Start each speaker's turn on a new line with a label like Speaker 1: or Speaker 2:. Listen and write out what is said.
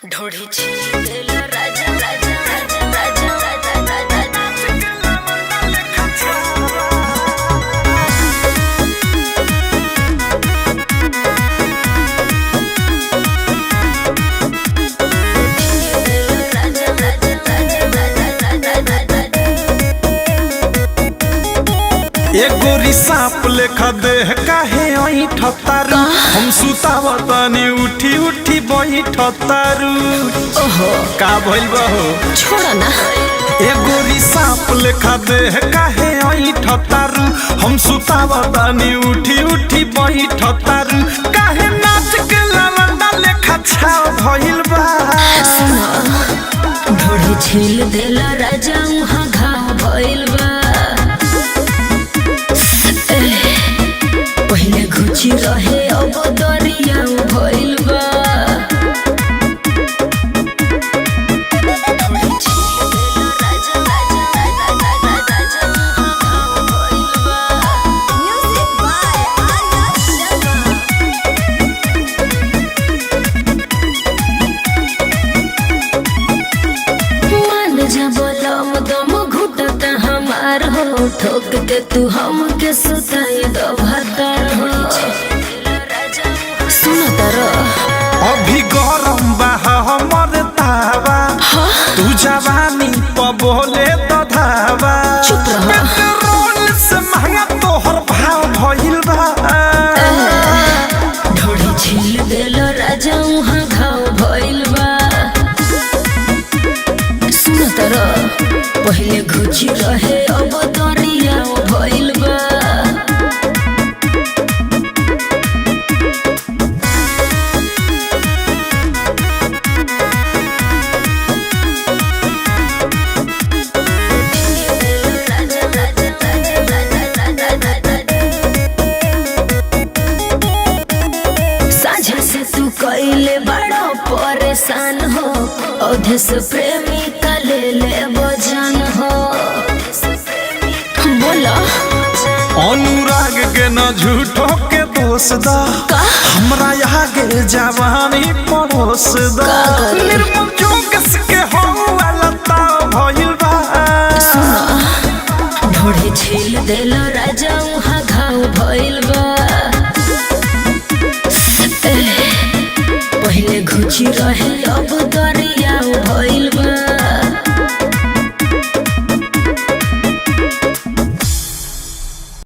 Speaker 1: ढोढ़ी छीन देला राजा राजा राजा राजा राजा राजा
Speaker 2: एगोरी सांप लेखा देह काहे ठतारू हम सुतावतनी उठी उठी ठतारू।
Speaker 1: ओहो
Speaker 2: का भइल बहो
Speaker 1: छोड़ ना
Speaker 2: एगोरी सांप लेखा देह काहे ठतारू हम सुतावतनी उठी उठी ठतारू। काहे नाच के लवंडा लेखा छाव भइल बा।
Speaker 1: ढोढ़ी छीन देला राजा वहाँ घाव भइल बा। पहले घुची रहे अब दरिया भइल बा। ठोक के तू हमके सुताई दो भतर हो। सुना तारो
Speaker 2: अभी गरम बा हमर तावा तू जवानी प बोले तो धावा।
Speaker 1: चुप रहो।
Speaker 2: पेट्रोल से महंगा तोहर भाव भइल बा।
Speaker 1: ढोढ़ी छील देलो राजा वहाँ घाव भइल बा। सुना तारो पहले घुची रहे अब दरिया भइल बा। साझा से तू कइले बड़ा परेशान हो। औधे से प्रेमी का ले बजान हो। बोला
Speaker 2: अनुराग के न झूठो के दोष दा हमरा आगे जवानी परोस दा। निर्मम जोगस के हो वाला ताव भइल बा।
Speaker 1: ढोढ़ी छील देलो राजा वहाँ घाव भइल बा। पहले घुची रहे अब